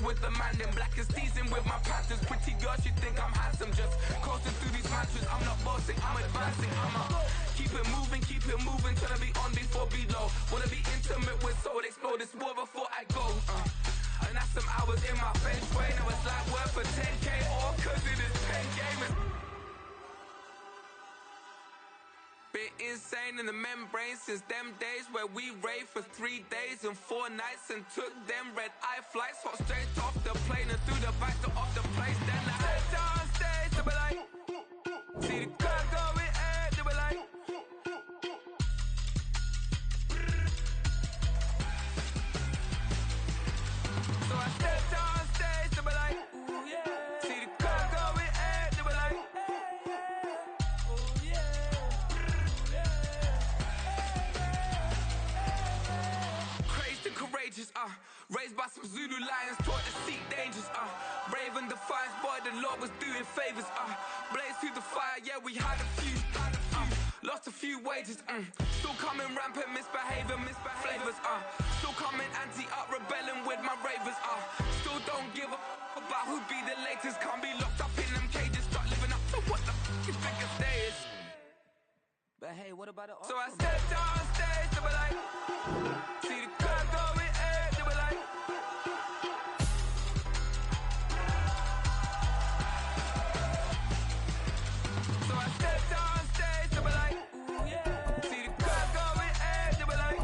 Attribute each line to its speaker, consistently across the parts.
Speaker 1: with the man in black is seasoned with my patterns. Pretty girls, you think I'm handsome. Just coasting through these mantras. I'm not bossing, I'm advancing. Keep it moving, tryna be on before below. Wanna be intimate with soul, explore this war before I go. And that's some hours in my feng shui. Now it's like work for 10K, all cause it is pen gaming. Bit insane in the membrane since them days where we raved for 3 days and 4 nights and took them red-eye flights. Hot straight off the plane and through the back door of the place. Then I head down stage, they were like, see the crowd going air, they were like, so I stepped on stage, they were like, ooh yeah. See the crowd going air, they were like, oh yeah. Crazed and courageous, raised by some Zulu lions, taught to seek dangers, brave and defiant, boy, the Lord was doing favors, blaze through the fire, yeah, we had a few, lost a few wages, still coming rampant, misbehaving, flavors, still coming anti-up, rebelling with my ravers, still don't give a about who be the latest, can't be locked up in them cages, start living up to what the you think a day is.
Speaker 2: But hey, what about the
Speaker 1: So I stepped on stage, they were like, see the crowd going air, they were like, so I stepped on stage, they were like, ooh yeah. See the crowd going air, they were like,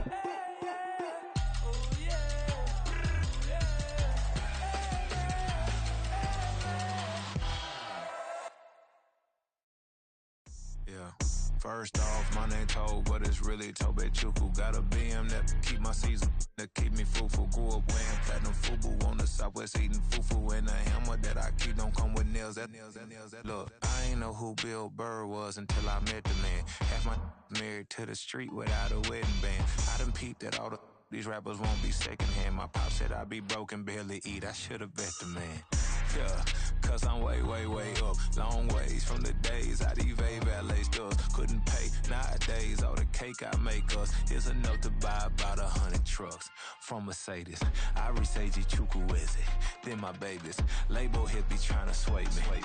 Speaker 1: oh yeah.
Speaker 3: Yeah. First off, my name Toad, but it's really Tobe Chuku. Got a BM that keep my season, that keep me fruitful. Grew up wearing platinum FUBU on the southwest, eating fufu. And the hammer that I keep don't come with nails. Look, I ain't know who Bill Burr was until I met the man. Half my married to the street without a wedding band. I done peeped that all these rappers won't be secondhand. My pop said I'd be broke and barely eat. I should've bet the man. Yeah, cause I'm way up, long ways from the days I eBay valet stores couldn't pay. Nowadays, all the cake I make us is enough to buy about 100 trucks from Mercedes. I Seiji Chukwueze, then my babies. Label hit be trying to sway me,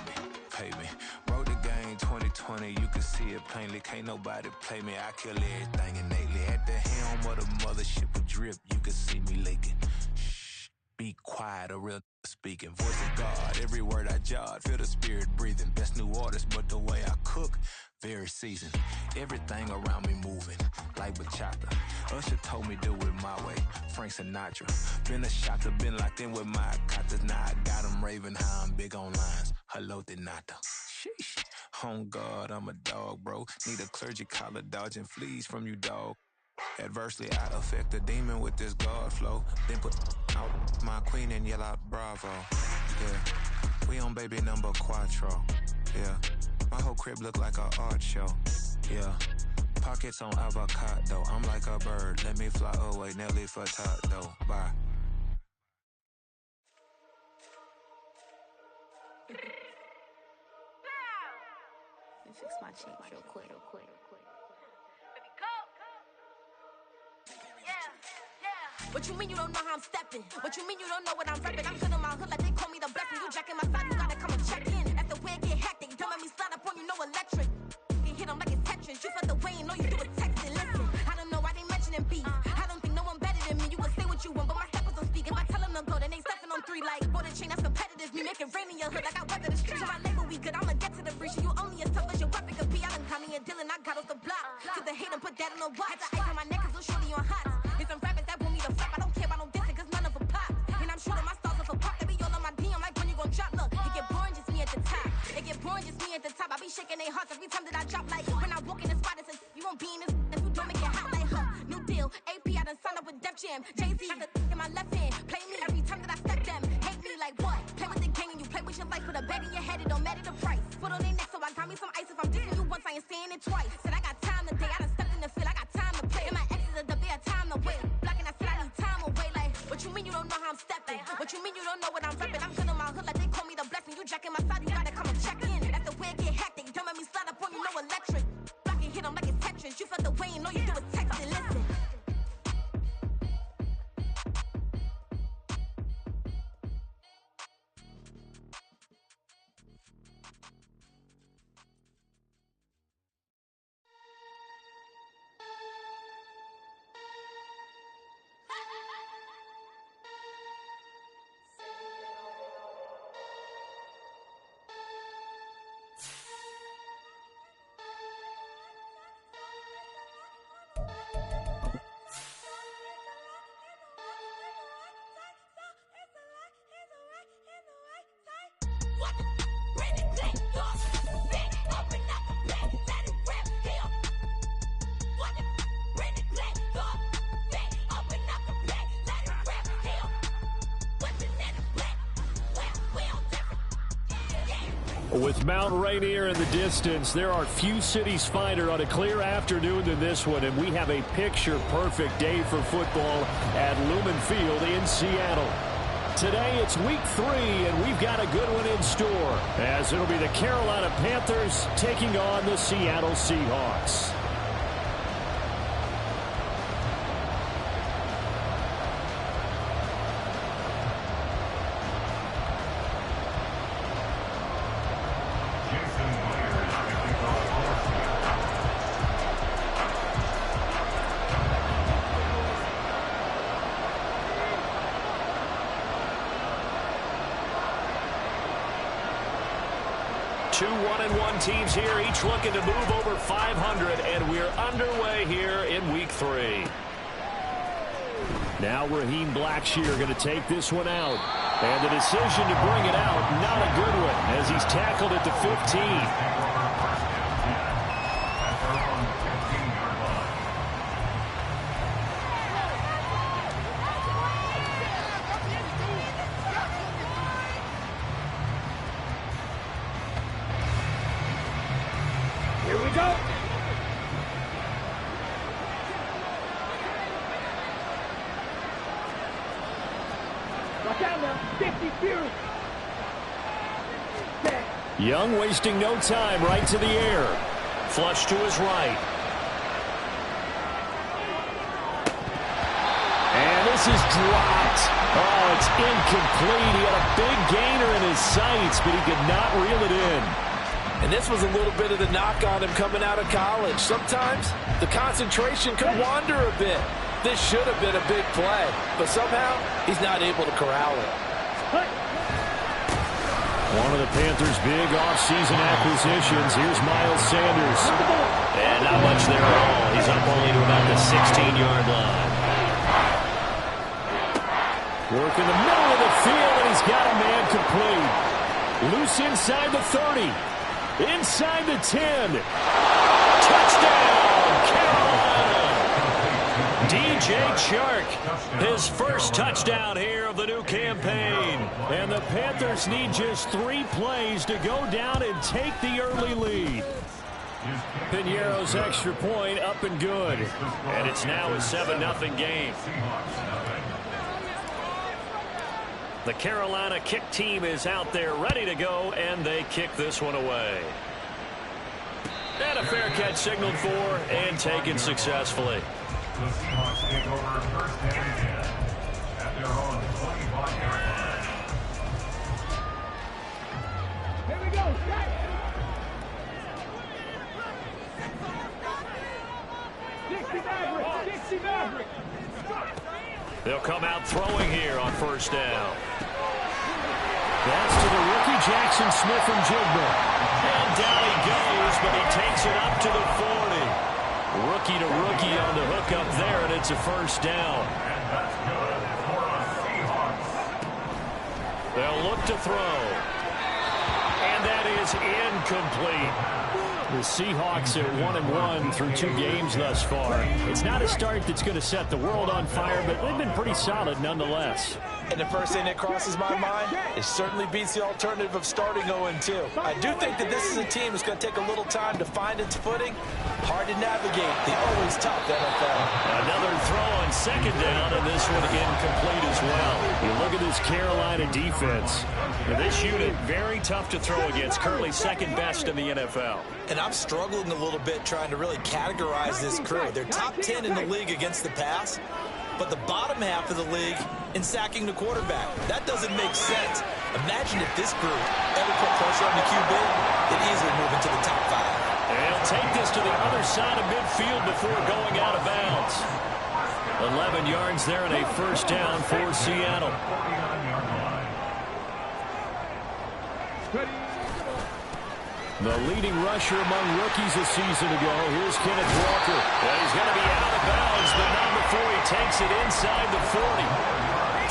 Speaker 3: pay me. Wrote the game 2020, you can see it plainly. Can't nobody play me, I kill everything innately. At the helm of the mothership with drip, you can see me leaking. Shh, be quiet, a real speaking. Voice of God, every word I jot, feel the spirit breathing. Best new artist, but the way I cook, very seasoned. Everything around me moving, like bachata. Usher told me do it my way, Frank Sinatra. Been a shotter, been locked in with my katas. Now I got them raving how I'm big on lines. Hello, Denata. Sheesh. On God, I'm a dog, bro. Need a clergy collar, dodging fleas from you, dog. Adversely, I affect the demon with this God flow. Then put out my queen and yell out bravo. Yeah, we on baby number quattro. Yeah, my whole crib look like a art show. Yeah, pockets on avocado. I'm like a bird, let me fly away. Nelly Furtado, bye.
Speaker 4: Let me fix my change real quick. What you mean you don't know how I'm stepping? What you mean you don't know what I'm repping? I'm good on my hood like they call me the blessing. You jacking my side, you gotta come and check in. That's the way it get hectic. Don't make me slide up on you, no electric. You hit them like it's Tetris. You felt the way and all you do is text and listen. I don't know why they mentioning beef. I don't think no one better than me. You can say what you want, but my steppers don't speak. If I tell them to go, then they stepping on 3 like border chain. That's competitive. Me making rain in your hood like I weather the streets. So my label we good. I'ma get to the breach. You only as tough as your weapon could be. I done caught me a deal and I got off the block. Took the hate and put that on the watch. Had the ice on my neck 'cause little shorty on hot. There's some rappers that want me to flop. I don't care about no dissing 'cause none of them pop. And I'm shooting my stars off a pop. They be all on my DM like when you gon' drop. Look, it get boring just me at the top. It get boring just me at the top. I be shaking their hearts every time that I drop. Like when I walk in the spot, it says you won't be in this if you don't make it hot like her. New deal, AP I done signed up with Def Jam. Jay-Z got the in my left hand. Play me every time that I step them. Hate me like what? Play with the gang and you play with your life. Put a bag in your head, it don't matter the price. Foot on their neck, so I got me some ice. If I'm dissing you once, I ain't saying it twice. Said I got time today, I done stepped in the field, I got time to play. And my exes are the bare time to wait. Blocking, I said I need time away. Like, what you mean you don't know how I'm stepping? What you mean you don't know what I'm repping? I'm good on my hood like they call me the blessing. You jacking my side, you gotta come and check in. That's the way it get hectic. Don't make me slide up on you, no electric. Blocking, hit them like it's Tetris. You felt the way and all you do is text and listen.
Speaker 5: With Mount Rainier in the distance, there are few cities finer on a clear afternoon than this one, and we have a picture-perfect day for football at Lumen Field in Seattle. Today it's week 3, and we've got a good one in store, as it'll be the Carolina Panthers taking on the Seattle Seahawks. Two 1-1 teams here, each looking to move over 500, and we're underway here in week 3. Now Raheem Blackshear going to take this one out. And the decision to bring it out, not a good one, as he's tackled at the 15. Young wasting no time, right to the air. Flush to his right. And this is dropped. Oh, it's incomplete. He had a big gainer in his sights, but he could not reel it in.
Speaker 6: And this was a little bit of the knock on him coming out of college. Sometimes the concentration could wander a bit. This should have been a big play, but somehow he's not able to corral it.
Speaker 5: One of the Panthers' big offseason acquisitions. Here's Miles Sanders. And not much there at all. He's up only to about the 16-yard line. Work in the middle of the field, and he's got a man complete. Loose inside the 30. Inside the 10. Touchdown, Carolina. DJ Chark, his first touchdown here of the new campaign. And the Panthers need just 3 plays to go down and take the early lead. Piñeiro's extra point up and good. And it's now a 7-0 game. The Carolina kick team is out there ready to go, and they kick this one away. And a fair catch signaled for and taken successfully.
Speaker 7: The Seahawks take over first and 10 at their own 25-yard line.
Speaker 8: Here we go. Dixie Maverick.
Speaker 5: They'll come out throwing here on first down. That's to the rookie Jackson Smith-Njigba. And down he goes, but he takes it up to the 40. Rookie to rookie on the hook up there, and it's a first down.
Speaker 7: And that's good for the Seahawks.
Speaker 5: They'll look to throw. And that is incomplete. The Seahawks at 1-1 through 2 games thus far. It's not a start that's going to set the world on fire, but they've been pretty solid nonetheless.
Speaker 6: And the first thing that crosses my mind, it certainly beats the alternative of starting 0-2. I do think that this is a team that's going to take a little time to find its footing. Hard to navigate the always tough NFL.
Speaker 5: Another throw on second down, and this one incomplete as well. You look at this Carolina defense. This unit, very tough to throw against, currently second best in the NFL.
Speaker 6: And I'm struggling a little bit trying to really categorize this crew. They're top 10 in the league against the pass, but the bottom half of the league in sacking the quarterback. That doesn't make sense. Imagine if this group ever put pressure on the QB, they'd easily move into the top 5.
Speaker 5: And he'll take this to the other side of midfield before going out of bounds. 11 yards there and a first down for Seattle. The leading rusher among rookies a season ago. Here's Kenneth Walker. Well, he's going to be out of bounds, but not before he takes it inside the 40.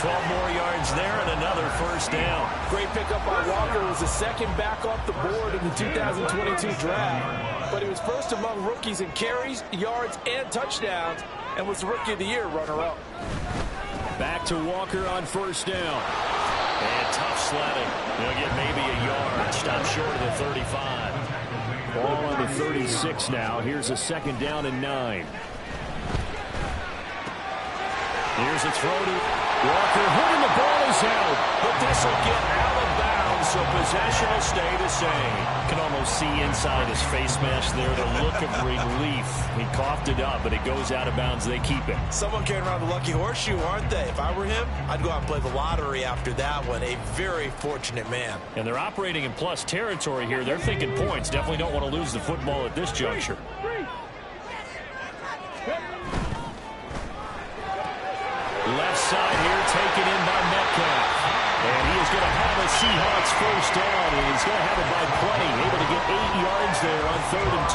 Speaker 5: 12 more yards there and another first down.
Speaker 9: Great pickup by Walker. Was the second back off the board in the 2022 draft. But he was first among rookies in carries, yards, and touchdowns, and was the Rookie of the Year runner-up.
Speaker 5: Back to Walker on first down. And tough sledding. He'll get maybe a yard. Stop short of the 35. Ball on the 36 now. Here's a second down and 9. Here's a throw to Walker. Hitting the ball is held. But this will get out of bounds, so possession will stay the same. Can almost see inside his face mask there the look of relief. He coughed it up, but it goes out of bounds. They keep it.
Speaker 6: Someone carrying around the lucky horseshoe, aren't they? If I were him, I'd go out and play the lottery after that one. A very fortunate man.
Speaker 5: And they're operating in plus territory here. They're thinking points. Definitely don't want to lose the football at this juncture. Left side here, taken in by Metcalf. And he is going to have a Seahawks first down, and he's going to have it by plenty. Able to get 8 yards there on 3rd and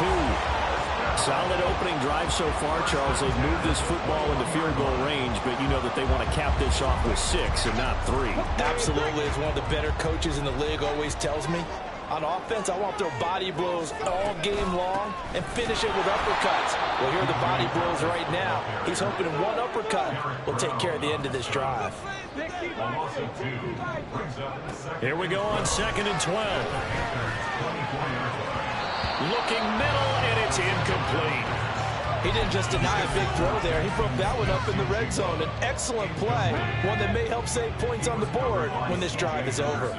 Speaker 5: 2. Solid opening drive so far, Charles. They've moved this football into field goal range, but you know that they want to cap this off with 6 and not 3.
Speaker 9: Absolutely. As one of the better coaches in the league always tells me, on offense, I want to throw body blows all game long and finish it with uppercuts. Well, here are the body blows right now. He's hoping in one uppercut will take care of the end of this drive.
Speaker 5: Here we go on 2nd and 12. Looking middle, and it's incomplete.
Speaker 9: He didn't just deny a big throw there. He broke that one up in the red zone. An excellent play, one that may help save points on the board when this drive is over.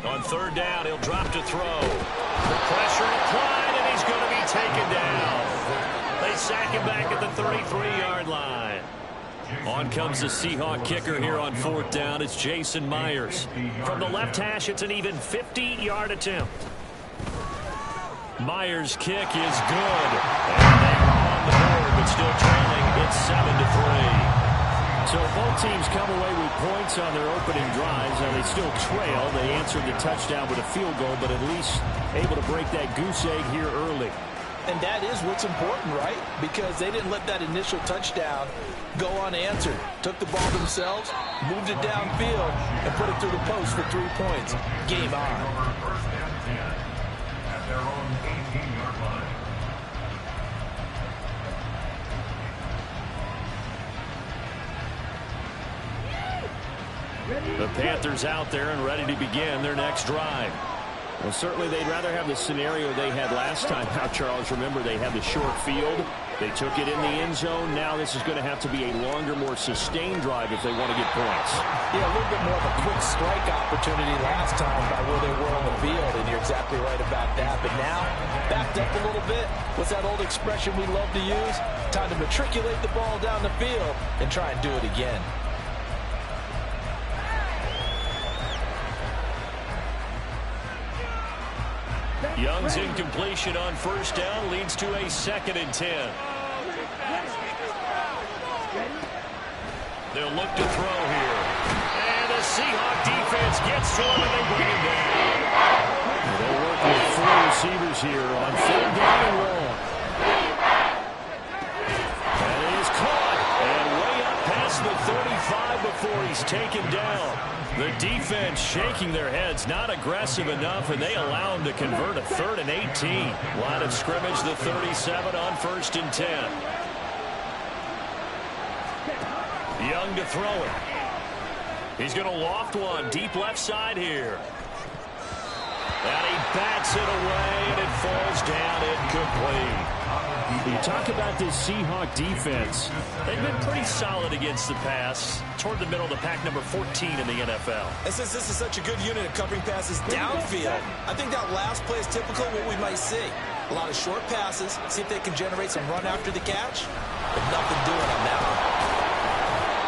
Speaker 5: On 3rd down, he'll drop to throw. The pressure applied, and he's going to be taken down. They sack him back at the 33-yard line. On comes the Seahawk kicker here on 4th down. It's Jason Myers. From the left hash, it's an even 50-yard attempt. Myers' kick is good. And they are on the board, but still trailing. It's 7-3. So both teams come away with points on their opening drives. Now they still trail. They answered the touchdown with a field goal, but at least able to break that goose egg here early.
Speaker 9: And that is what's important, right? Because they didn't let that initial touchdown go unanswered. Took the ball themselves, moved it downfield, and put it through the post for 3 points. Game on.
Speaker 5: The Panthers out there and ready to begin their next drive. Well, certainly they'd rather have the scenario they had last time. Now, Charles, remember they had the short field. They took it in the end zone. Now this is going to have to be a longer, more sustained drive if they want to get points.
Speaker 9: Yeah, a little bit more of a quick strike opportunity last time by where they were on the field, and you're exactly right about that. But now, backed up a little bit. What's that old expression we love to use? Time to matriculate the ball down the field and try and do it again.
Speaker 5: Young's incompletion on 1st down leads to a 2nd and 10. They'll look to throw here. And the Seahawk defense gets to him and they bring him down. They'll work with 4 receivers here on 3rd down and long. And it is caught. And way up past the 35 before he's taken down. The defense shaking their heads, not aggressive enough, and they allow him to convert a 3rd and 18. Line of scrimmage, the 37 on 1st and 10. Young to throw it. He's going to loft one, deep left side here. And he bats it away, and it falls down incomplete. You talk about this Seahawk defense. They've been pretty solid against the pass. Toward the middle of the pack, number 14 in the NFL.
Speaker 6: And since this is such a good unit of covering passes downfield, I think that last play is typical of what we might see. A lot of short passes, see if they can generate some run after the catch, but nothing doing on that one.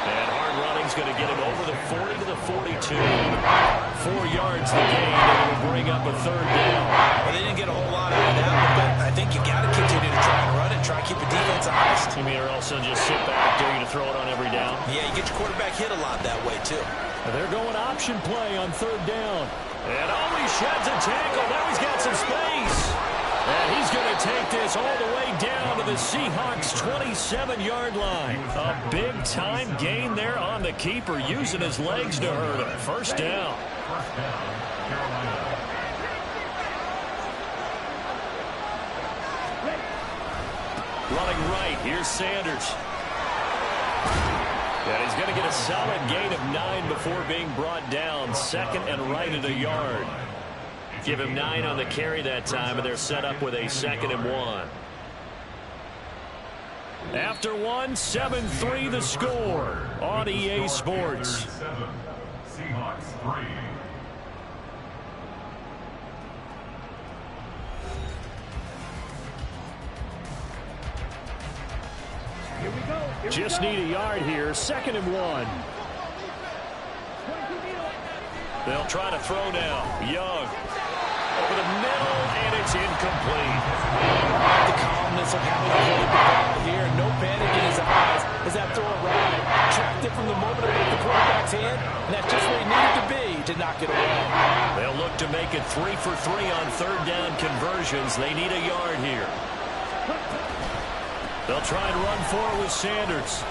Speaker 5: And hard running's going to get him over the 40 to the 42. 4 yards the gain, and it'll bring up a 3rd down.
Speaker 6: Well, they didn't get a whole lot out of that one, but I think you got to continue to try and run it, try and keep the defense honest.
Speaker 5: You mean, or else they'll just sit back, dare you to throw it on every down?
Speaker 6: Yeah, you get your quarterback hit a lot that way, too.
Speaker 5: And they're going option play on 3rd down. And he sheds a tackle. Now he's got some space. And he's going to take this all the way down to the Seahawks' 27-yard line. A big-time gain there on the keeper, using his legs to hurt him. First down.
Speaker 7: Carolina.
Speaker 5: Running right, here's Sanders. And he's going to get a solid gain of 9 before being brought down. Second and right at a yard. Give him 9 on the carry that time, and they're set up with a 2nd and 1. After 1, 7-3 the score on EA Sports.
Speaker 7: Seahawks 3.
Speaker 5: Just need a yard here. 2nd and 1. They'll try to throw now. Young over the middle, and it's incomplete.
Speaker 9: The calmness of having to hold the ball here. No panic in his eyes as that throw arrived. Tracked it from the moment it hit the quarterback's hand, and that's just where he needed to be to knock it away.
Speaker 5: They'll look to make it 3 for 3 on 3rd down conversions. They need a yard here. They'll try and run for it with Sanders.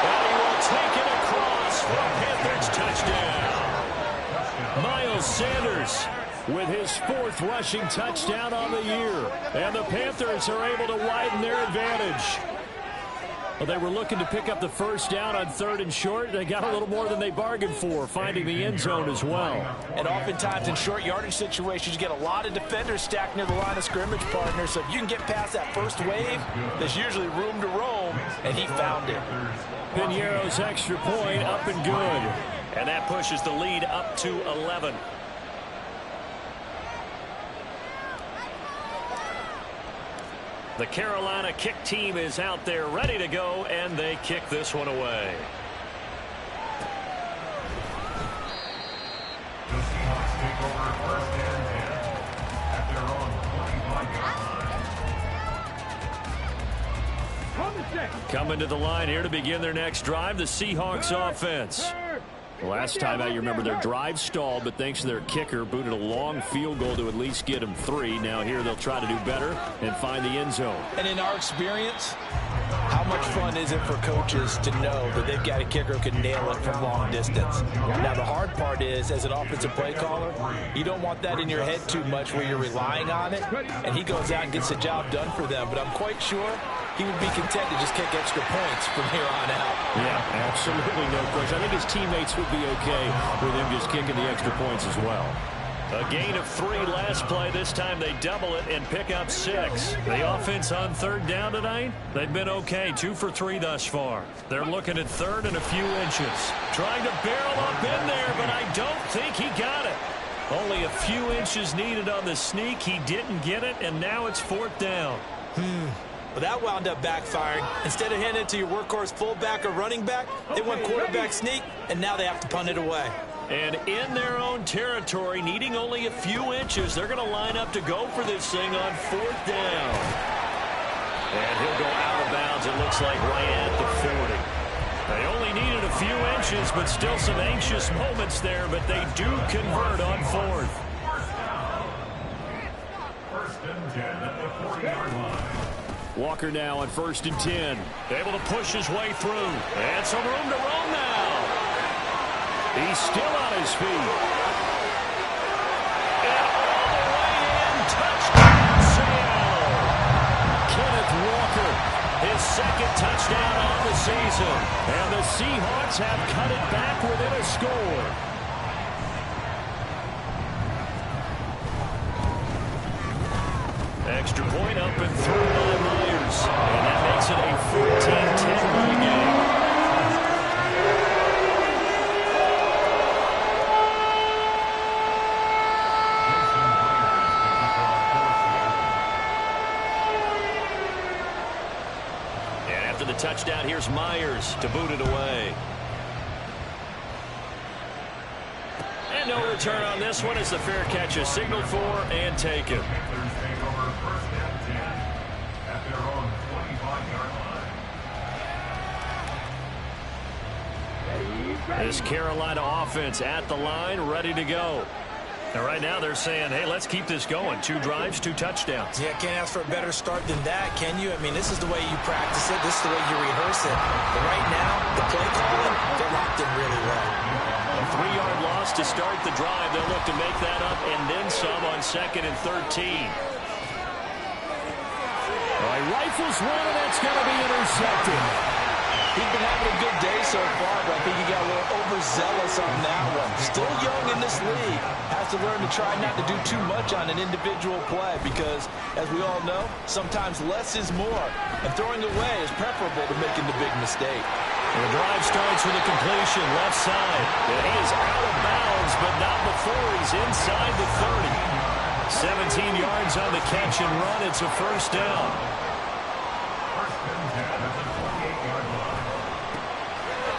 Speaker 5: And he will take it across for a Panthers touchdown. Miles Sanders with his 4th rushing touchdown on the year. And the Panthers are able to widen their advantage. Well, they were looking to pick up the first down on 3rd and short. They got a little more than they bargained for, finding the end zone as well.
Speaker 9: And oftentimes in short yardage situations, you get a lot of defenders stacked near the line of scrimmage, partner. So if you can get past that first wave, there's usually room to roam, and he found it.
Speaker 5: Piñeiro's extra point up and good. And that pushes the lead up to 11. The Carolina kick team is out there ready to go, and they kick this one away.
Speaker 7: The Seahawks take over 1st and 10 at their own 25-yard line.
Speaker 5: Coming to the line here to begin their next drive, the Seahawks offense. Last time out, you remember their drive stalled, but thanks to their kicker, booted a long field goal to at least get them 3. Now here they'll try to do better and find the end zone.
Speaker 9: And in our experience, how much fun is it for coaches to know that they've got a kicker who can nail it from long distance? Now the hard part is, as an offensive play caller, you don't want that in your head too much where you're relying on it, and he goes out and gets the job done for them. But I'm quite sure he would be content to just kick extra points from here on out.
Speaker 5: Yeah, absolutely no question. I think his teammates would be okay with him just kicking the extra points as well. A gain of 3 last play. This time they double it and pick up 6. The offense on 3rd down tonight, they've been okay. 2 for 3 thus far. They're looking at 3rd and a few inches. Trying to barrel up in there, but I don't think he got it. Only a few inches needed on the sneak. He didn't get it, and now it's 4th down.
Speaker 6: Well, that wound up backfiring. Instead of handing it to your workhorse fullback or running back, they went quarterback sneak, and now they have to punt it away.
Speaker 5: And in their own territory, needing only a few inches, they're going to line up to go for this thing on 4th down. And he'll go out of bounds, it looks like, right at the 40. They only needed a few inches, but still some anxious moments there, but they do convert on 4th.
Speaker 7: 1st and 10 at the 40-yard line.
Speaker 5: Walker now on 1st and 10. Able to push his way through. And some room to roam now. He's still on his feet. And all the way in. Touchdown, Seattle. Kenneth Walker, his 2nd touchdown on the season. And the Seahawks have cut it back within a score. Extra point up and through by Myers. And that makes it a 14-10 ball game. And after the touchdown, here's Myers to boot it away. And no return on this one as the fair catch is signaled for and taken. This Carolina offense at the line, ready to go. And right now they're saying, hey, let's keep this going. 2 drives, 2 touchdowns.
Speaker 6: Yeah, can't ask for a better start than that, can you? I mean, this is the way you practice it. This is the way you rehearse it. But right now, the play calling, they're locked in really well.
Speaker 5: A 3-yard loss to start the drive. They'll look to make that up and then some on 2nd and 13. All right, rifles one, and that's going to be intercepted.
Speaker 9: He's been having a good day so far, but I think he got a little overzealous on that one. Still young in this league. Has to learn to try not to do too much on an individual play because, as we all know, sometimes less is more. And throwing away is preferable to making the big mistake.
Speaker 5: And the drive starts with a completion left side. And he is out of bounds, but not before he's inside the 30. 17 yards on the catch and run. It's a first down.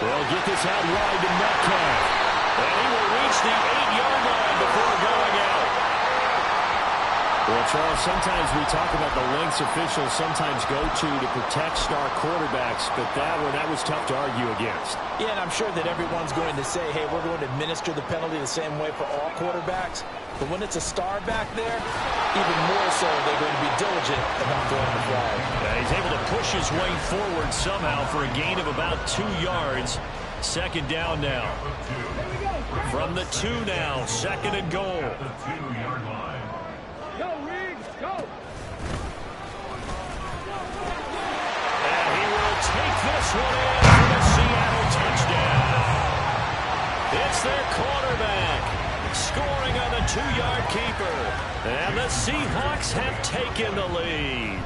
Speaker 5: They'll get this out wide to Metcalf. And he will reach the 8-yard line before going out. Well, Charles, sometimes we talk about the lengths officials sometimes go to protect star quarterbacks, but that was tough to argue against.
Speaker 9: Yeah, and I'm sure that everyone's going to say, hey, we're going to administer the penalty the same way for all quarterbacks. But when it's a star back there, even more so they're going to be diligent about throwing the flag.
Speaker 5: Yeah, he's able to push his way forward somehow for a gain of about 2 yards. 2nd down now. From the 2 now, 2nd and goal.
Speaker 8: Go, Riggs, go!
Speaker 5: And he will take this one in for the Seattle touchdown. It's their quarterback scoring on the 2-yard keeper. And the Seahawks have taken the lead.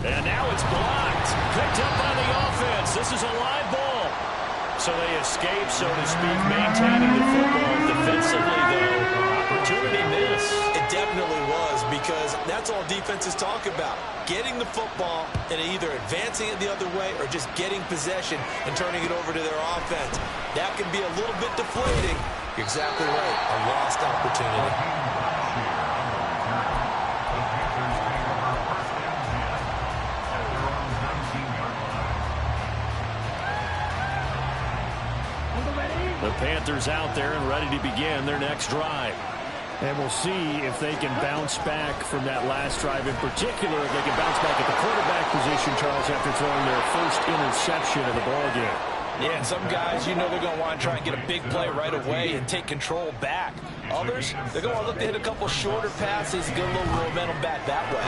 Speaker 5: And now it's blocked. Picked up by the offense. This is a live ball. So they escape, so to speak, maintaining the football. Defensively, though, opportunity miss.
Speaker 6: It definitely was, because that's all defenses talk about. Getting the football and either advancing it the other way or just getting possession and turning it over to their offense. That can be a little bit deflating. You're exactly right. A lost opportunity.
Speaker 5: The Panthers out there and ready to begin their next drive. And we'll see if they can bounce back from that last drive in particular, if they can bounce back at the quarterback position, Charles, after throwing their first interception of the ballgame.
Speaker 9: Yeah, and some guys, you know they're going to want to try and get a big play right away and take control back. Others, they're going to look to hit a couple shorter passes and get a little momentum back that way.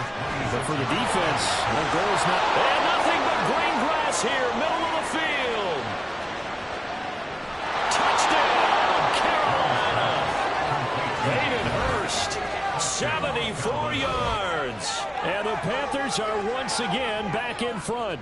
Speaker 5: But for the defense, the goal is not... And nothing but green grass here, middle of the field. Touchdown, Carolina. Hayden Hurst, 74 yards. And the Panthers are once again back in front.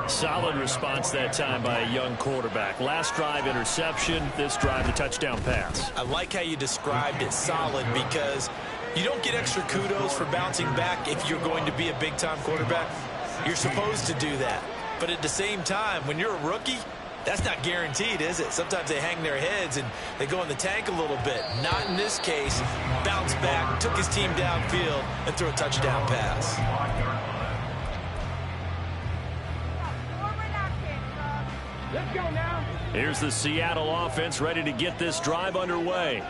Speaker 5: Solid response that time by a young quarterback. Last drive, interception. This drive, the touchdown pass.
Speaker 6: I like how you described it, solid, because you don't get extra kudos for bouncing back if you're going to be a big-time quarterback. You're supposed to do that. But at the same time, when you're a rookie, that's not guaranteed, is it? Sometimes they hang their heads and they go in the tank a little bit. Not in this case. Bounce back, took his team downfield, and threw a touchdown pass.
Speaker 8: Let's go now.
Speaker 5: Here's the Seattle offense ready to get this drive underway.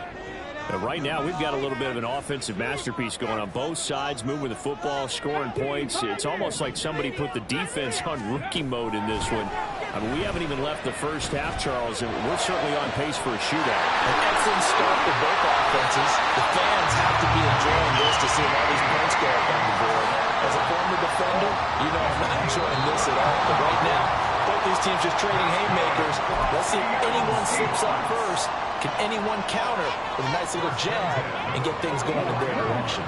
Speaker 5: And right now, we've got a little bit of an offensive masterpiece going on both sides, moving the football, scoring points. It's almost like somebody put the defense on rookie mode in this one. I mean, we haven't even left the first half, Charles, and we're certainly on pace for a shootout.
Speaker 9: An excellent start for both offenses. The fans have to be enjoying this to see all these points go up on the board. As a former defender, you know I'm not enjoying this at all. But right now, both these teams just trading haymakers. Let's see if anyone slips up first. Can anyone counter with a nice little jab and get things going in their direction?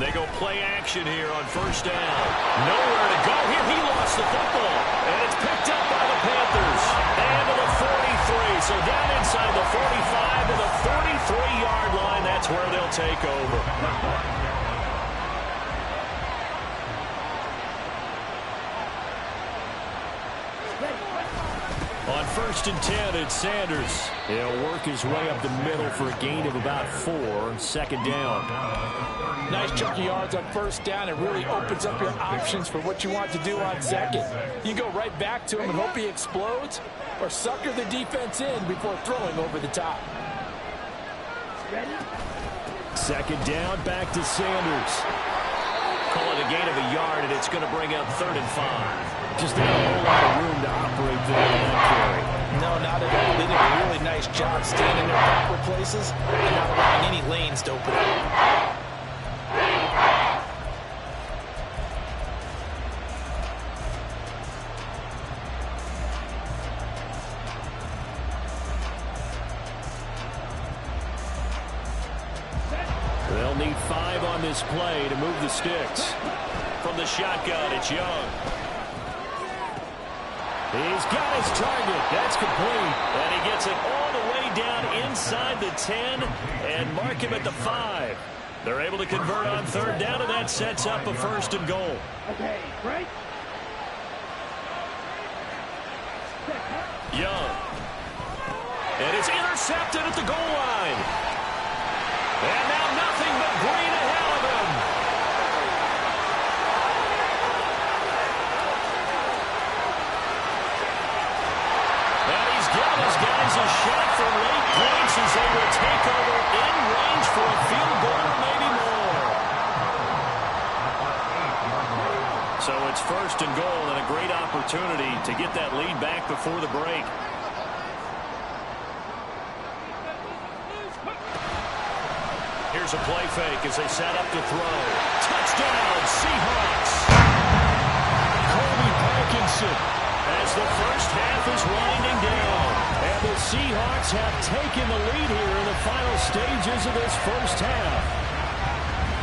Speaker 5: They go play action here on first down. Nowhere to go here. He lost the football. And it's picked up by the Panthers. And to the 43. So down inside the 45 to the 33-yard line. That's where they'll take over. On first and 10 at Sanders. He'll work his way up the middle for a gain of about 4. Second down.
Speaker 9: Nice chunk of yards on first down. It really opens up your options for what you want to do on second. You go right back to him and hope he explodes, or sucker the defense in before throwing over the top.
Speaker 5: Second down, back to Sanders. Call it a gain of a yard, and it's going to bring up 3rd and 5. Just not a whole lot of room to operate there on that carry.
Speaker 9: No, not at all. They did a really nice job staying in their proper places and not allowing any lanes to open up.
Speaker 5: They'll need 5 on this play to move the sticks. From the shotgun, it's Young. He's got his target. That's complete. And he gets it all the way down inside the 10 and mark him at the 5. They're able to convert on 3rd down, and that sets up a 1st and goal.
Speaker 8: Okay, right?
Speaker 5: Young. And it's intercepted at the goal line. And now nothing but green ahead of him. And he's given his guys a shot for late points as they will take over in range for a field goal or maybe more. So it's 1st and goal and a great opportunity to get that lead back before the break. Here's a play fake as they set up to throw. Touchdown, Seahawks! Colby Parkinson as the first half is winding down. And the Seahawks have taken the lead here in the final stages of this first half.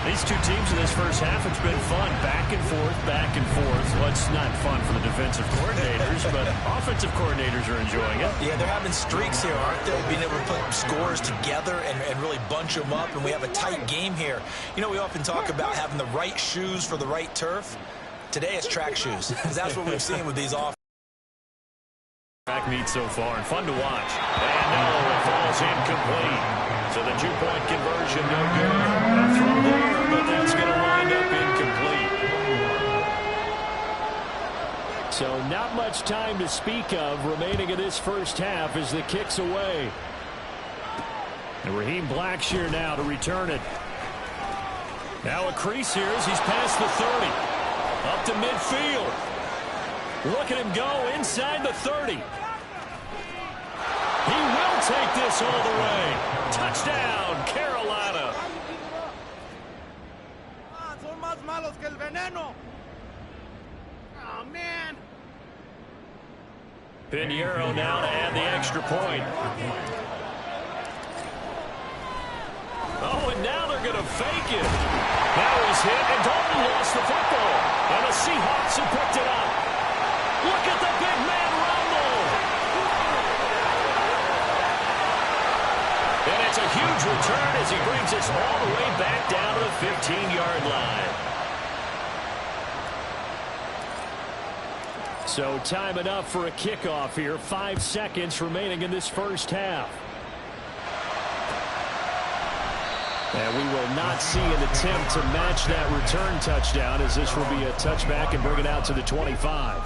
Speaker 5: These two teams in this first half, it's been fun. Back and forth, back and forth. Well, it's not fun for the defensive coordinators, but offensive coordinators are enjoying it.
Speaker 6: Yeah, they're having streaks here, aren't they? Being able to put scores together and really bunch them up, and we have a tight game here. You know, we often talk about having the right shoes for the right turf. Today it's track shoes, because that's what we've seen with these offenses.
Speaker 5: Track meet so far, and fun to watch. And no, it falls incomplete. So the 2-point conversion, no good. A throw there, but that's going to wind up incomplete. So not much time to speak of remaining in this first half as the kick's away. And Raheem Blackshear now to return it. Now a crease here as he's past the 30. Up to midfield. Look at him go inside the 30. He will take this all the way. Touchdown, Carolina.
Speaker 8: Son más malos que el veneno. Oh, man.
Speaker 5: Pinheiro now to add the extra point. Oh, and now they're going to fake it. Now he's hit, and Dalton lost the football. And the Seahawks have picked it up. Look at the big man rumble. And it's a huge return as he brings us all the way back down to the 15-yard line. So time enough for a kickoff here. 5 seconds remaining in this first half. And we will not see an attempt to match that return touchdown, as this will be a touchback and bring it out to the 25.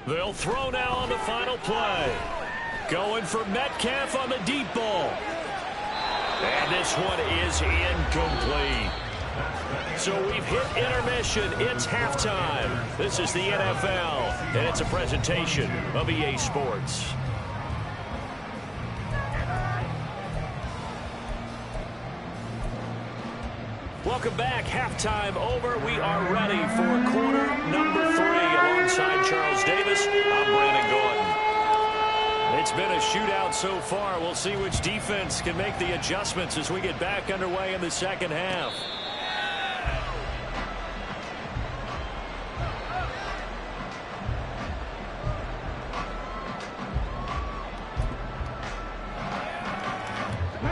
Speaker 5: They'll throw now on the final play. Going for Metcalf on the deep ball. And this one is incomplete. So we've hit intermission. It's halftime. This is the NFL, and it's a presentation of EA Sports. Welcome back. Halftime over. We are ready for quarter number 3. Alongside Charles Davis, I'm Brandon Gordon. It's been a shootout so far. We'll see which defense can make the adjustments as we get back underway in the second half.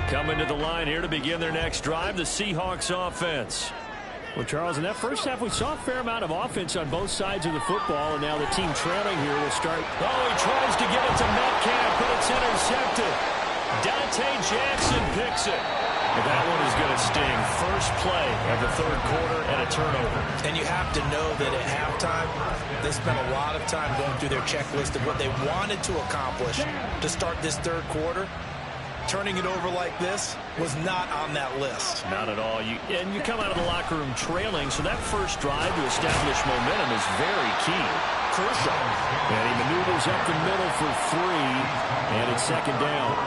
Speaker 5: Coming to the line here to begin their next drive, the Seahawks offense. Well, Charles, in that first half, we saw a fair amount of offense on both sides of the football, and now the team trailing here will start. Oh, he tries to get it to Metcalf, but it's intercepted. Dante Jackson picks it. And that one is going to sting. First play of the third quarter and a turnover.
Speaker 6: And you have to know that at halftime, they spent a lot of time going through their checklist of what they wanted to accomplish to start this third quarter. Turning it over like this was not on that list.
Speaker 5: Not at all. And you come out of the locker room trailing, so that first drive to establish momentum is very key.
Speaker 6: Crucial.
Speaker 5: And he maneuvers up the middle for 3, and it's second down.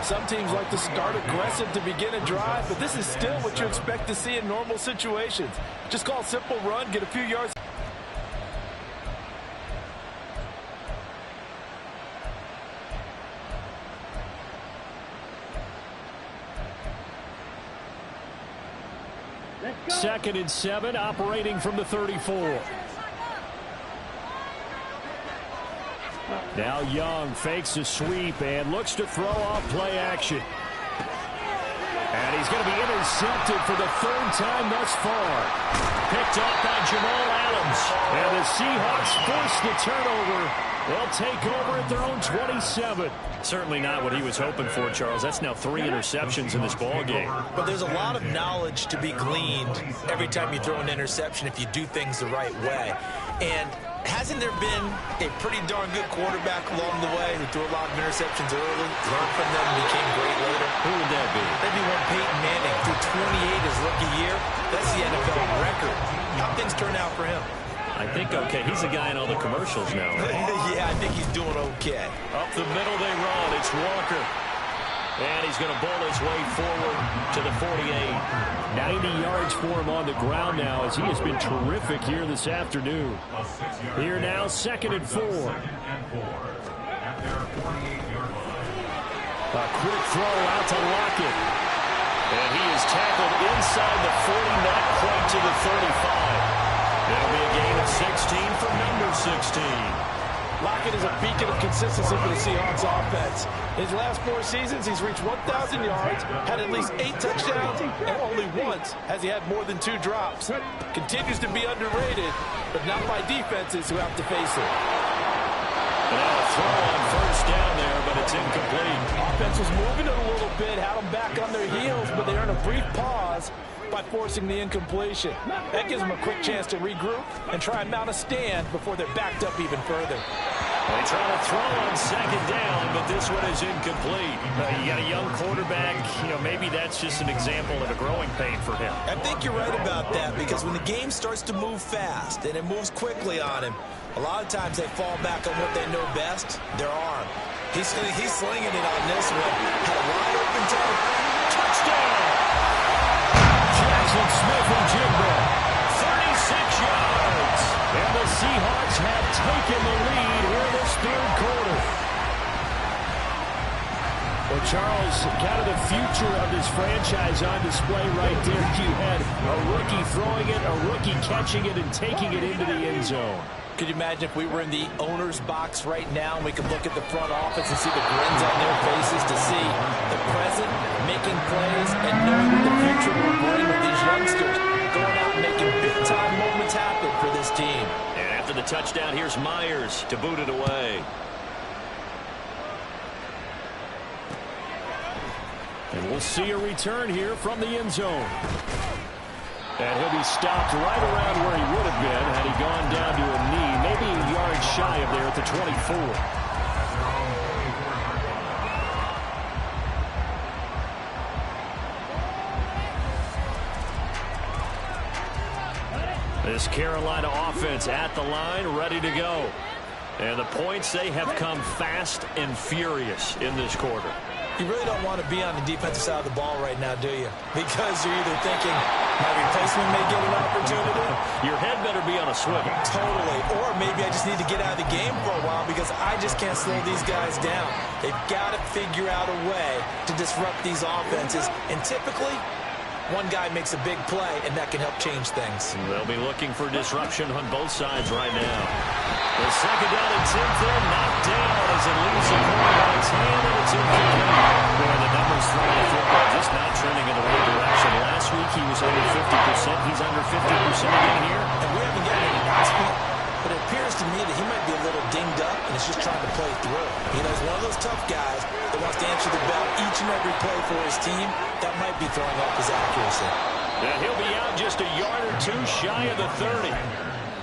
Speaker 9: Some teams like to start aggressive to begin a drive, but this is still what you expect to see in normal situations. Just call a simple run, get a few yards.
Speaker 5: Second and 7, operating from the 34. Now Young fakes a sweep and looks to throw off play action. And he's going to be intercepted for the third time thus far. Picked up by Jamal Adams. And the Seahawks force the turnover. They'll take over at their own 27. Certainly not what he was hoping for, Charles. That's now 3 interceptions in this ball game.
Speaker 6: But there's a lot of knowledge to be gleaned every time you throw an interception if you do things the right way. And hasn't there been a pretty darn good quarterback along the way who threw a lot of interceptions early, learned from them, and became great later?
Speaker 5: Who would that be?
Speaker 6: Maybe one Peyton Manning threw 28 his rookie year. That's the NFL record. How things turn out for him?
Speaker 5: I think okay. He's a guy in all the commercials now, right?
Speaker 6: Yeah, I think he's doing okay.
Speaker 5: Up the middle they run. It's Walker. And he's going to bowl his way forward to the 48. 90 yards for him on the ground now as he has been terrific here this afternoon. Here now, second and 4. A quick throw out to Lockett. And he is tackled inside the 40, not quite to the 35. It'll be a gain of 16 for number 16.
Speaker 9: Lockett is a beacon of consistency for the Seahawks offense. In his last 4 seasons, he's reached 1,000 yards, had at least 8 touchdowns, and only once has he had more than 2 drops. Continues to be underrated, but not by defenses who have to face it.
Speaker 5: Now a throw on first down there, but it's incomplete.
Speaker 9: Offense was moving it a little bit, had them back on their heels, but they earned a brief pause by forcing the incompletion. That gives them a quick chance to regroup and try and mount a stand before they're backed up even further.
Speaker 5: They try to throw on second down, but this one is incomplete. You got a young quarterback. Maybe that's just an example of a growing pain for him.
Speaker 6: I think you're right about that because when the game starts to move fast and it moves quickly on him, a lot of times they fall back on what they know best, their arm. He's slinging it on this one. Had a wide open target. Touchdown!
Speaker 5: Jackson Smith and Jigba, 36 yards. And the Seahawks have taken the lead here this third quarter. Well, Charles, kind of the future of this franchise on display right there. You had a rookie throwing it, a rookie catching it, and taking it into the end zone.
Speaker 6: Could you imagine if we were in the owner's box right now and we could look at the front office and see the grins on their faces to see the present making plays and knowing what the future will bring with these youngsters going out and making big-time moments happen for this team.
Speaker 5: And after the touchdown, here's Myers to boot it away. And we'll see a return here from the end zone. And he'll be stopped right around where he would have been had he gone down to a knee, maybe a yard shy of there at the 24. This Carolina offense at the line, ready to go. And the points, they have come fast and furious in this quarter.
Speaker 6: You really don't want to be on the defensive side of the ball right now, do you? Because you're either thinking, my replacement may get an opportunity.
Speaker 5: Your head better be on a swivel.
Speaker 6: Totally. Or maybe I just need to get out of the game for a while because I just can't slow these guys down. They've got to figure out a way to disrupt these offenses. And typically, one guy makes a big play, and that can help change things.
Speaker 5: They'll be looking for disruption on both sides right now. The second down and 10th there, knocked down as it leaves the quarterback's hand, and it's incomplete. Boy, the number Sanders throwing the football just not trending in the right direction. Last week he was under 50%. He's under 50% again here.
Speaker 6: And we haven't gotten an announcement, but it appears to me that he might be a little dinged up and is just trying to play through. You know, he's one of those tough guys that wants to answer the bell each and every play for his team. That might be throwing off his accuracy.
Speaker 5: And he'll be out just a yard or two shy of the 30.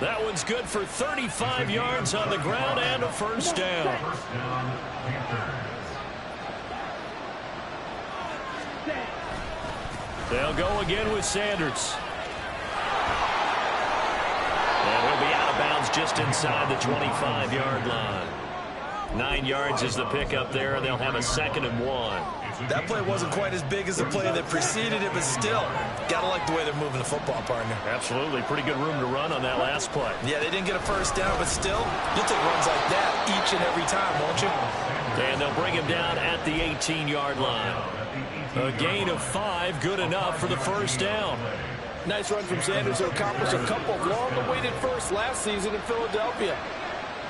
Speaker 5: That one's good for 35 yards on the ground and a first down. They'll go again with Sanders. And he'll be out of bounds just inside the 25-yard line. 9 yards is the pickup there. They'll have a 2nd and 1.
Speaker 6: That play wasn't quite as big as the play that preceded it, but still, gotta like the way they're moving the football, partner.
Speaker 5: Absolutely. Pretty good room to run on that last play.
Speaker 6: Yeah, they didn't get a first down, but still, you'll take runs like that each and every time, won't you?
Speaker 5: And they'll bring him down at the 18-yard line. A gain of 5, good enough for the first down.
Speaker 9: Nice run from Sanders to accomplish a couple of long-awaited firsts last season in Philadelphia.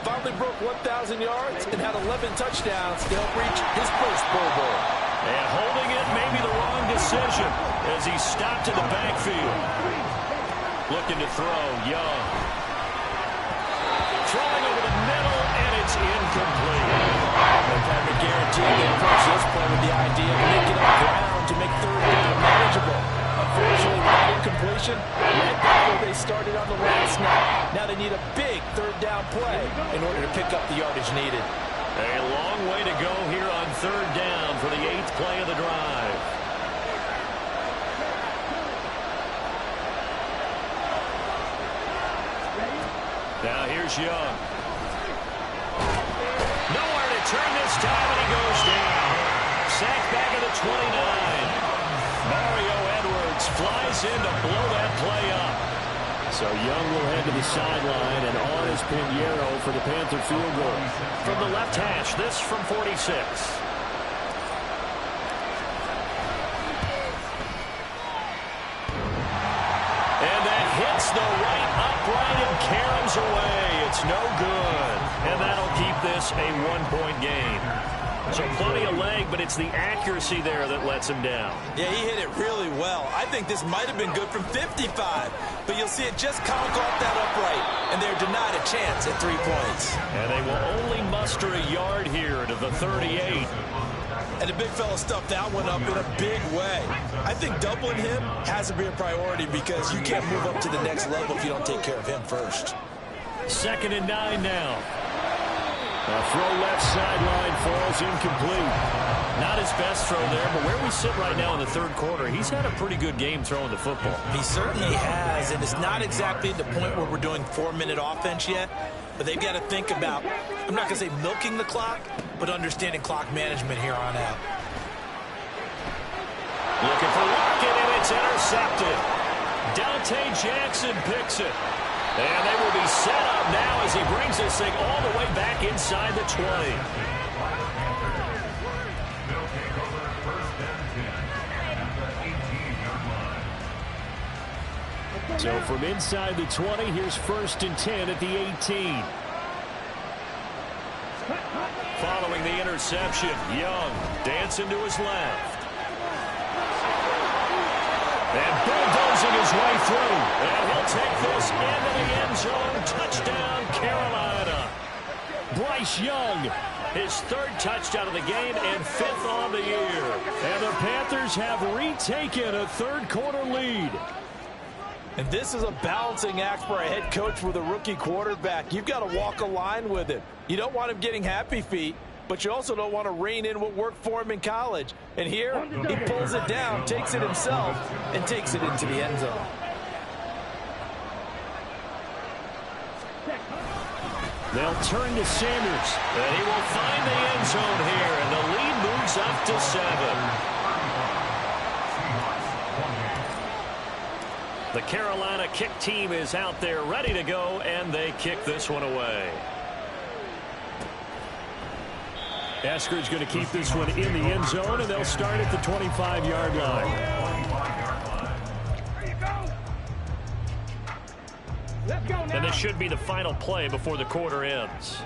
Speaker 9: Finally broke 1,000 yards and had 11 touchdowns to help reach his first Pro Bowl.
Speaker 5: And holding it may be the wrong decision as he stopped in the backfield. Looking to throw, Young. Throwing over the middle, and it's incomplete.
Speaker 9: Pat McGarrity they approach this play with the idea of making up ground to make third down manageable. Unfortunately, with that incompletion, right back where they started on the last snap. Now they need a big third down play in order to pick up the yardage needed.
Speaker 5: A long way to go here on third down for the 8th play of the drive. Now here's Young. Nowhere to turn this time, and he goes down. Sacked back at the 29. Mario Edwards flies in to blow that play up. So Young will head to the sideline, and on is Pinheiro for the Panther field goal. From the left hash, this from 46. And that hits the right upright and caroms away. It's no good. And that'll keep this a 1-point game. So plenty of leg, but it's the accuracy there that lets him down.
Speaker 6: Yeah, he hit it really well. I think this might have been good from 55, but you'll see it just conk off that upright, and they're denied a chance at 3 points.
Speaker 5: And they will only muster a yard here to the 38.
Speaker 6: And the big fella stuffed that one up in a big way. I think doubling him has to be a priority because you can't move up to the next level if you don't take care of him first.
Speaker 5: 2nd and 9 now. A throw left sideline falls incomplete. Not his best throw there, but where we sit right now in the third quarter, he's had a pretty good game throwing the football.
Speaker 6: He certainly has, and it's not exactly the point where we're doing 4-minute offense yet, but they've got to think about, I'm not going to say milking the clock, but understanding clock management here on out.
Speaker 5: Looking for Lockett, and it's intercepted. Dante Jackson picks it. And they will be set up now as he brings this thing all the way back inside the 20. So from inside the 20, here's 1st and 10 at the 18. Following the interception, Young dancing to his left. And bulldozing his way through. And he'll take this into the end zone. Touchdown, Carolina. Bryce Young, his 3rd touchdown of the game and 5th on the year. And the Panthers have retaken a third-quarter lead.
Speaker 9: And this is a balancing act for a head coach with a rookie quarterback. You've got to walk a line with him. You don't want him getting happy feet, but you also don't want to rein in what worked for him in college. And here, he pulls it down, takes it himself, and takes it into the end zone.
Speaker 5: They'll turn to Sanders, and he will find the end zone here, and the lead moves up to 7. The Carolina kick team is out there ready to go, and they kick this one away. Eskridge going to keep this one in the end zone, and they'll start at the 25-yard line. And this should be the final play before the quarter ends.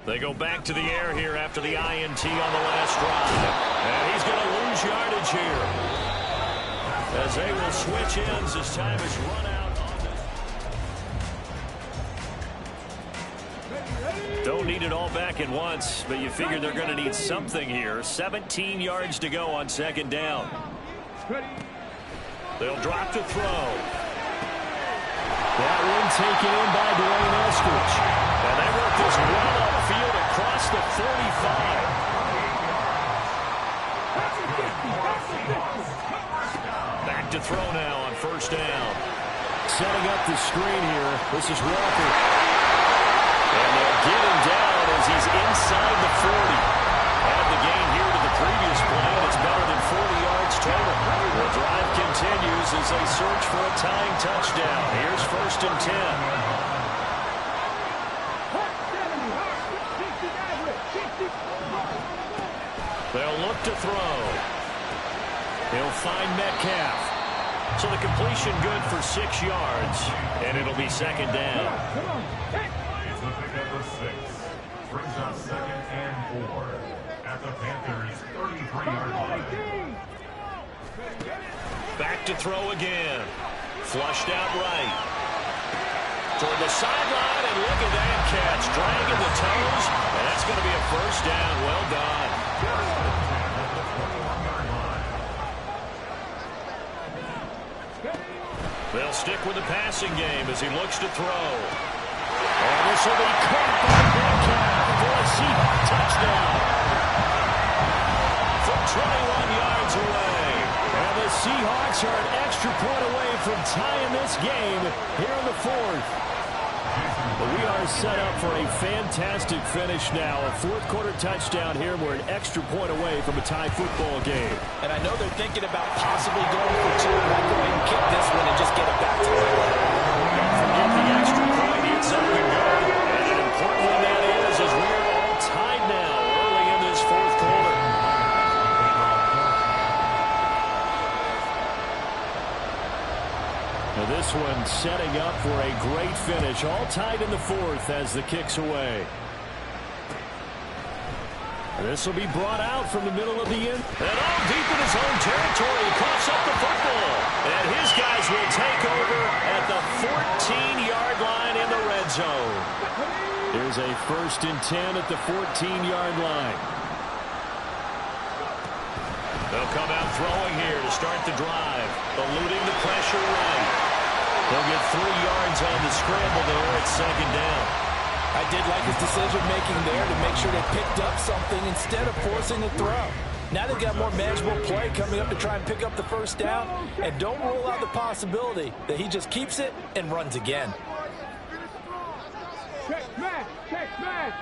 Speaker 5: They go back to the air here after the INT on the last drive. And he's going to lose yardage here, as they will switch ends as time is run out. Don't need it all back at once, but you figure they're going to need something here. 17 yards to go on second down. They'll drop to throw. That one taken in by Dwayne Eskridge. And they work this well upfield across the 45. Back to throw now on first down. Setting up the screen here. This is Walker. And they'll get him down as he's inside the 40. Add the gain here to the previous play, and it's better than 40 yards total. The drive continues as they search for a tying touchdown. Here's 1st and 10. They'll look to throw. He'll find Metcalf. So the completion good for 6 yards, and it'll be second down.
Speaker 7: It's the pick of the 6. Brings up 2nd and 4 at the Panthers' 33-yard line.
Speaker 5: Back to throw again. Flushed out right. Toward the sideline, and look at that catch. Dragging the toes, and that's going to be a first down. Well done. They'll stick with the passing game as he looks to throw. And this will be caught by Metcalf for a Seahawks touchdown. From 21 yards away. And the Seahawks are an extra point away from tying this game here in the 4th. But we are set up for a fantastic finish now. A 4th quarter touchdown here. We're an extra point away from a tie football game.
Speaker 9: And I know they're thinking about possibly going for 2. Might go ahead and kick this one and just get it back to the play.
Speaker 5: Don't forget the extra point. It's up and go. And an important one that is, as we're all tied now early in this 4th quarter. Now this one setting up for a great finish. All tied in the 4th as the kick's away. This will be brought out from the middle of the end. And all deep in his own territory. He coughs up the football. And his guys will take over at the 14-yard line in the red zone. Here's a 1st and 10 at the 14-yard line. They'll come out throwing here to start the drive. Eluding the pressure right. They'll get 3 yards on the scramble there at second down.
Speaker 9: I did like his decision-making there to make sure they picked up something instead of forcing the throw. Now they've got more manageable play coming up to try and pick up the first down. And don't rule out the possibility that he just keeps it and runs again.
Speaker 8: Check man! Check man!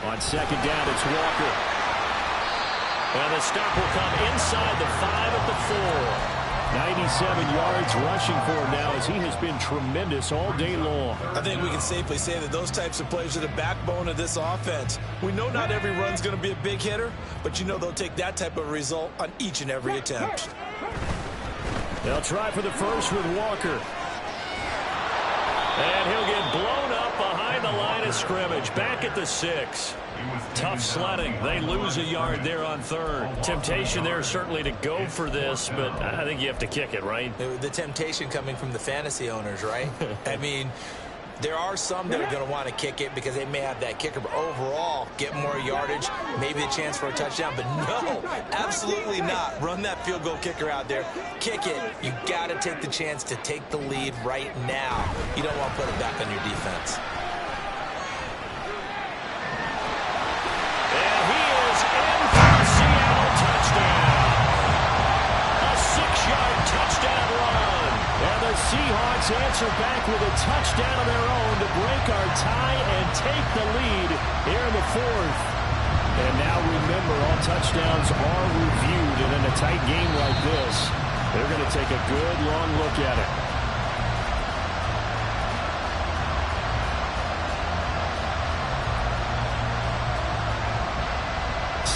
Speaker 5: On second down, it's Walker. And the stop will come inside the 5 at the 4. 97 yards rushing for him now as he has been tremendous all day long.
Speaker 6: I think we can safely say that those types of plays are the backbone of this offense. We know not every run's going to be a big hitter, but you know they'll take that type of result on each and every attempt.
Speaker 5: They'll try for the first with Walker. And he'll get blown up behind the line of scrimmage. Back at the 6. Tough sledding. They lose a yard there on 3rd. Temptation there certainly to go for this, but I think you have to kick it, right?
Speaker 6: The temptation coming from the fantasy owners, right? I mean, there are some that are going to want to kick it because they may have that kicker, but overall, get more yardage, maybe a chance for a touchdown. But no, absolutely not. Run that field goal kicker out there. Kick it. You got to take the chance to take the lead right now. You don't want to put it back on your defense.
Speaker 5: And he is in for a Seattle touchdown. A 6-yard touchdown run. And the Seahawks answer back with a touchdown of their own to break our tie and take the lead here in the 4th. And now remember, all touchdowns are reviewed, and in a tight game like this, they're going to take a good long look at it.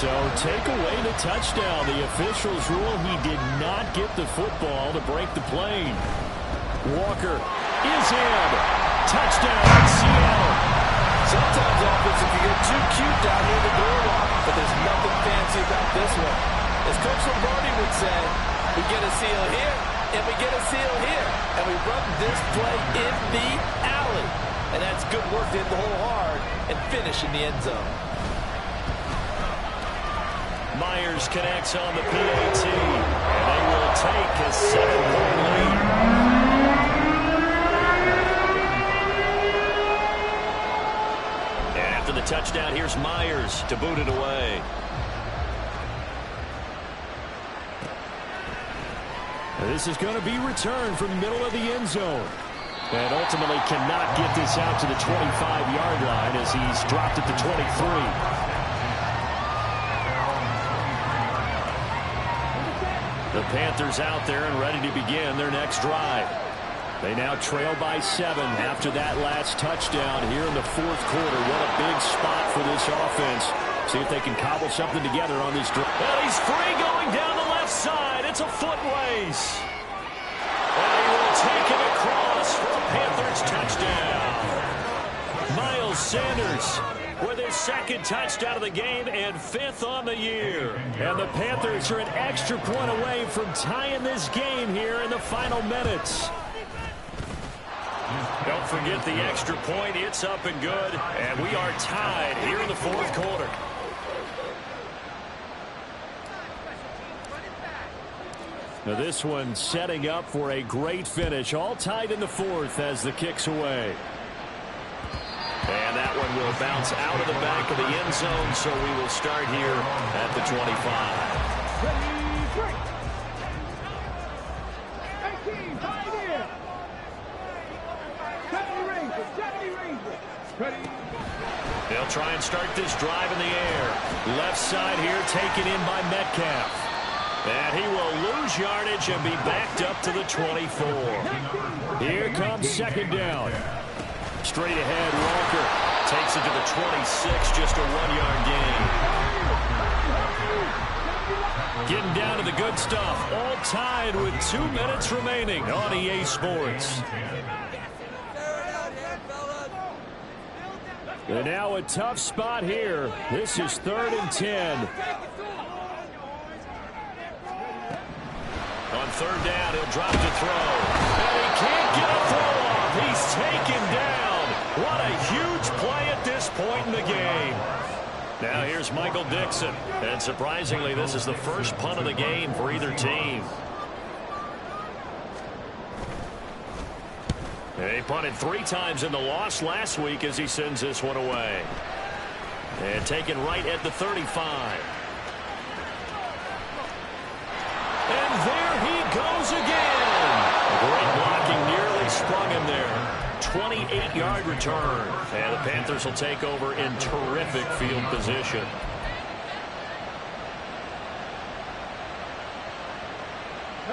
Speaker 5: So take away the touchdown. The officials rule he did not get the football to break the play. Walker is in. touchdown, Seattle.
Speaker 9: Sometimes offense, if you get too cute down near the goal line, but there's nothing fancy about this one. As Coach Lombardi would say, we get a seal here, and we get a seal here, and we run this play in the alley. And that's good work to hit the hole hard and finish in the end zone.
Speaker 5: Myers connects on the PAT, and they will take a 7-point lead. After the touchdown, here's Myers to boot it away. This is going to be returned from the middle of the end zone. And ultimately cannot get this out to the 25-yard line as he's dropped it to 23. The Panthers out there and ready to begin their next drive. They now trail by 7 after that last touchdown here in the fourth quarter. What a big spot for this offense. See if they can cobble something together on this drive. Well, he's free going down the left side. It's a foot race. And he will take it across for a Panthers touchdown. Miles Sanders with his second touchdown of the game and 5th on the year. And the Panthers are an extra point away from tying this game here in the final minutes. Don't forget the extra point. It's up and good. And we are tied here in the fourth quarter. Now this one setting up for a great finish. All tied in the fourth as the kick's away. And that one will bounce out of the back of the end zone, so we will start here at the 25. They'll try and start this drive in the air. Left side here taken in by Metcalf. And he will lose yardage and be backed up to the 24. Here comes second down. Straight ahead, Walker takes it to the 26, just a 1-yard gain. Getting down to the good stuff. All tied with 2 minutes remaining on EA Sports. And now a tough spot here. This is 3rd and 10. On 3rd down, he'll drop to throw. And he can't get a throw off. He's taken down. What a huge play at this point in the game. Now here's Michael Dixon. And surprisingly, this is the first punt of the game for either team. He punted 3 times in the loss last week as he sends this one away. And taken right at the 35. And there he goes again. Great blocking, nearly sprung him there. 28-yard return. And the Panthers will take over in terrific field position.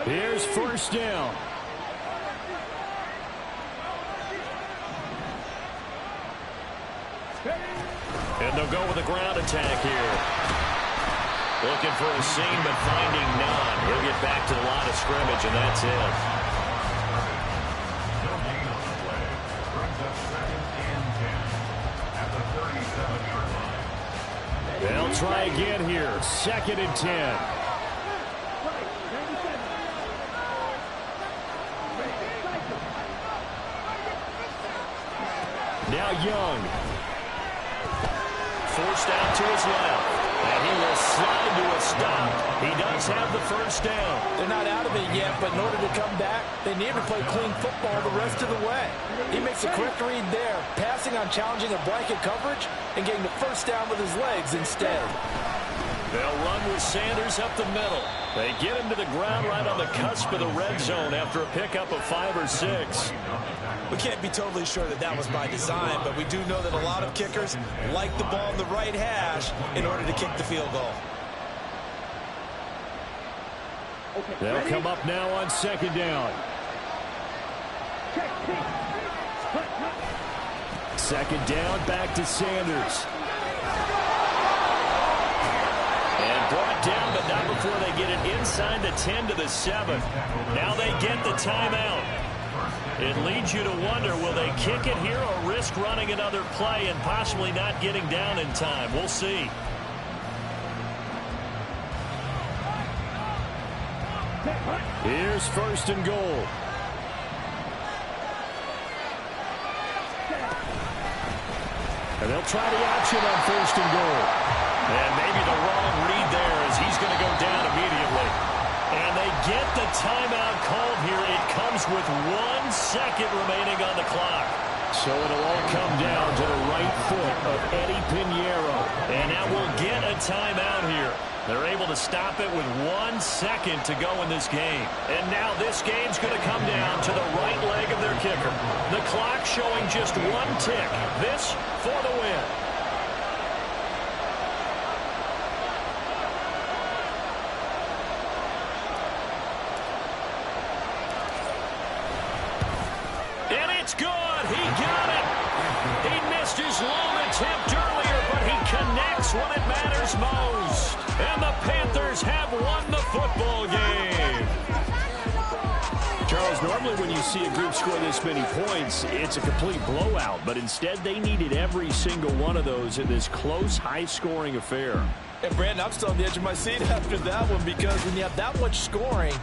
Speaker 5: Here's first down. And they'll go with a ground attack here. Looking for a seam, but finding none. He'll get back to the line of scrimmage, and that's it. They'll try again here. 2nd and 10. Now Young. Forced out to his left. And he will slide to a stop. He does have the first down.
Speaker 9: They're not out of it yet, but in order to come back, they need to play clean football the rest of the way. He makes a correct read there, passing on challenging a blanket coverage and getting the first down with his legs instead.
Speaker 5: They'll run with Sanders up the middle. They get him to the ground right on the cusp of the red zone after a pickup of 5 or 6.
Speaker 6: We can't be totally sure that that was by design, but we do know that a lot of kickers like the ball in the right hash in order to kick the field goal.
Speaker 5: They'll come up now on 2nd down. 2nd down, back to Sanders. And brought down, but not before they get it inside the 10 to the 7. Now they get the timeout. It leads you to wonder, will they kick it here or risk running another play and possibly not getting down in time? We'll see. Here's first and goal. And they'll try the option on first and goal. And maybe the wrong read there as he's going to go down immediately. And they get the timeout called here. It comes with 1 second remaining on the clock. So it'll all come down to the right foot of Eddie Pinheiro. And now we'll get a timeout here. They're able to stop it with 1 second to go in this game. And now this game's going to come down to the right leg of their kicker. The clock showing just 1 tick. This for the win. And it's good. He got it. He missed his long attempt earlier, but he connects when it matters most. And the Panthers have won the football game. Charles, normally when you see a group score this many points, it's a complete blowout. But instead, they needed every single one of those in this close, high-scoring affair.
Speaker 9: And, Brandon, I'm still on the edge of my seat after that one because when you have that much scoring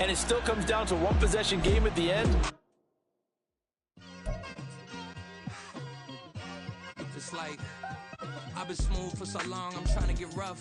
Speaker 9: and it still comes down to a one-possession game at the end.
Speaker 1: It's like I've been smooth for so long, I'm trying to get rough.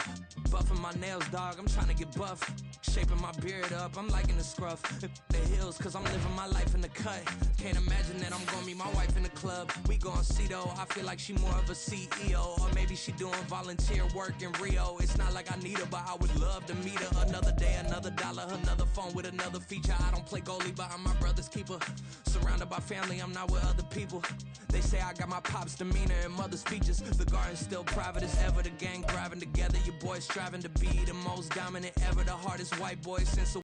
Speaker 1: Buffing my nails, dog, I'm trying to get buff. Shaping my beard up, I'm liking the scruff. The hills, cause I'm living my life in the cut. Can't imagine that I'm gonna meet my wife in the club. We gon' see though, I feel like she more of a CEO. Or maybe she doing volunteer work in Rio. It's not like I need her, but I would love to meet her. Another day, another dollar, another phone with another feature. I don't play goalie, but I'm my brother's keeper. Surrounded by family, I'm not with other people. They say I got my pop's demeanor and mother's features. The garden's still private as ever. The gang driving together. Your boys striving to be the most dominant ever. The hardest white boy since a